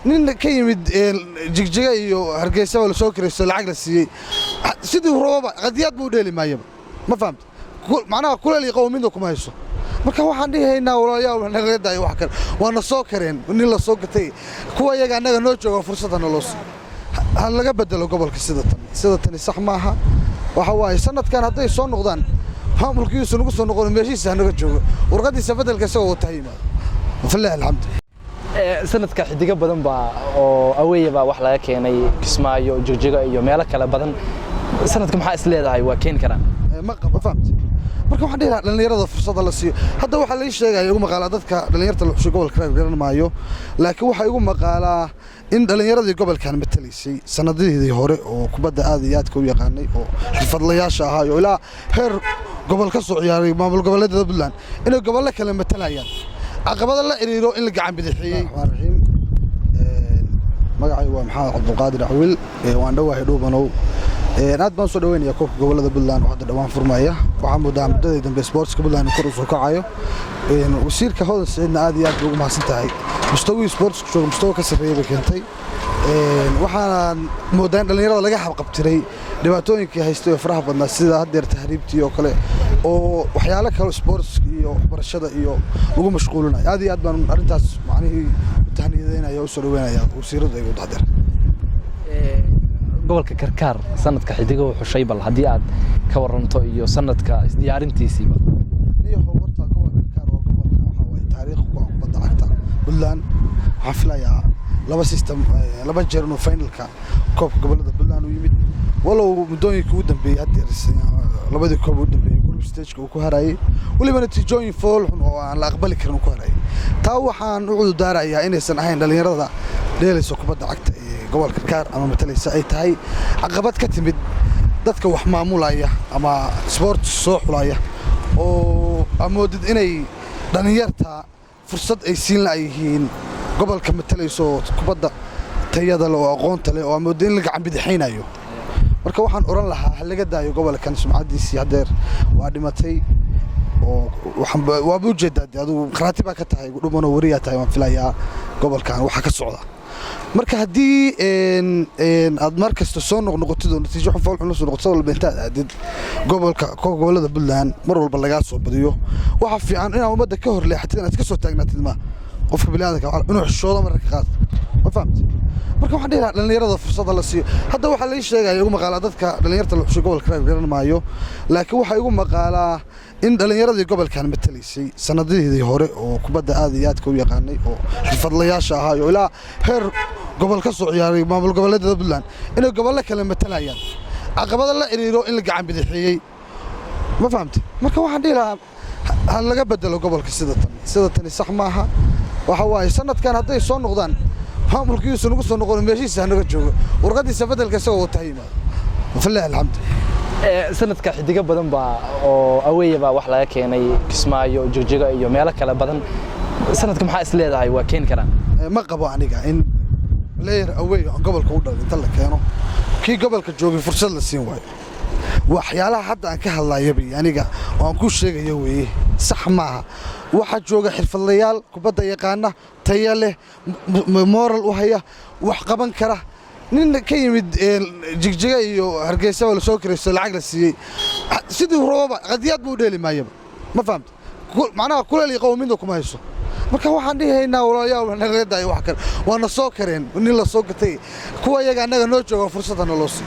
nin ka yimid jigjiga iyo hargeysa wala soo kiraysto lacag la siiyay sidii rooba qadiyad buu dheeli maayaba ma fahamtay macnaha kuleel qowmiyada kuma hayso marka waxaan dhihaynaa walaalayaal naga daay wax kale waana soo kareen nin la soo gatay kuwa iyaga anaga noo jooga fursadana loo sii hal laga bedelo gobolka sida tan sax maaha waxa waaye sanadkan haday soo noqdaan maamulkiisu nagu soo noqon meeshiisa anaga joogo warqadiisa bedelka soo wata yimaado wallahi alxamdu sanadka xidiga badan baa oo aweeyaba wax laga keenay Kismaayo joojiga iyo meelo kale badan sanadka maxaa is leedahay waa keen karaan ma qabo fahamtay marka waxaan dhigaa dhalinyarada fursad la siiyo hadda waxa la sheegay igu maqaala dadka dhalinyarada loo gobolka garan maayo laakiin waxa igu maqaala in dhalinyaradii gobolkan matalaysay sanadihii hore oo kubadda aad iyo aad ka yaqaanay oo xirfadlayaasha ahaa iyo ilaa heer gobolka soo ciyaaray maamul goboleedyada Puntland inay gobolka kale matalayaan caqabada la xiriiro in la gacan bidixiyay magacay waa maxamed cabdulqaadir awil waan dhawahay dhuubanow aad baan soo dhaweynaya koobka gobolada Puntland oo hadda dhawaan furmaya waxaan mudaa muddada dambe sportska Puntland kor u soo kacayo wasiirka hoodan Saciidna aad iyo aad ugu mahadsan tahay mustawii sportska jooga mustawa ka sareeyay keentay waxaan moodaa dhalinyarada laga qabtiray dhibaatooyinkii haystay faraha badnaa sida hadeer tahriibtii oo kale oo waxyaalo kale sports iyo barashada iyo ugu mashquulinayo aad iyo aad baan arintaas macnaheedu tahniideynaya oo soo dhaweynaya wasiirada ay u dhaxdeer gobolka Karkaar sanadka xidiga oo xushay bal hadii aad ka waranto iyo sanadka diyaarintiisiiba iyo horta gobolka Karkaar oo gobolka waxa way taariikh ku badda cagta Puntland xaflaya laba system laba jeer no finalka koobka gobolada Puntland u yimid walow muddooyinka ugu dambeeyay hadeer labadii koob u dambeeyay group stage ku harayay waliba natiijooyin fool oo aan la aqbali karin ku harayay taa waxaan u cududaarayaa inaysan ahayn dhalinyarada dheelayso kubadda cagta gobolka Karkaar ama matalaysa ay tahay caqabad ka timid dadka wax maamulaya ama sport soo xulaya oo amoodid inay dhalinyarta fursad ay siin laayeen gobolka matalayso kubadda tayada loo aqoonta leh oo amoodid in la gacan bidixaynayo marka waxaan oran lahaa laga daayo gobolkan sumcadiisii hadeer waa dhimatay oo waxaan waa buujeedaa adigu kharaatiba ka tahay dhumano wariya tahay waan filayaa gobolkan waxa ka socda marka hadii aad markasta soo noqnoqotid natiijo fool xun soo noqotid walba inta aadid gobolada Puntland mar walba laga soo badiyo waxa fiican in ummadda ka hor leexatid inaad ka soo taagnaatid ma qofka bilaadanka inuu xishoodo marka qaad ma fahamtay marka waxaan dhigaa dhalinyarada fursad la siiyo hadda waxa la sheegay igu maqaala dadka dhalinyarada loo gobolka garan maayo laakiin waxa igu maqaala in dhalinyaradii gobolkan matalaysay sanadihii hore oo kubadda aad iyo aad ka yaqaanay oo xirfadlayaasha ahaa iyo ilaa heer gobolka soo ciyaaray maamul goboleedyada Puntland inay gobolka kale matalayaan caqabada la xiriiro in la gacan bidixiyay ma fahamtay marka waxaan dhigaa hal laga bedelo gobolka sida tan sax maaha waxa waaye sanadkan haday soo noqdaan maamulkiisu nagu soo noqon meeshiisa anaga joogo warqadiisa bedelka soo wata yimaado wallahi alxamdu sanadka xidiga badan baa oo aweeyaba wax laga keenay Kismaayo joojiga iyo meelo kale badan sanadka maxaa is leedahay waa keen karaan ma qabo aniga in player away gobolka u dhal inta la keeno kii gobolka joogay fursad la siin waayo waxyaalaha hadda aan ka hadlayay aniga waan ku sheegayo weeye sax maaha waxa jooga xirfadlayaal kubadda yaqaana tayo leh moral u haya wax qaban kara nin ka yimid jigjiga iyo hargeysa wala soo kiraysto lacag la siiyay sidii rooba qadiyad buu dheeli maayaba ma fahamtay macnaha kuleel qowmiyada kuma hayso marka waxaan dhihaynaa walaalayaal naga daay wax kale waana soo kareen nin la soo gatay kuwa iyaga anaga noo jooga fursadana loo sii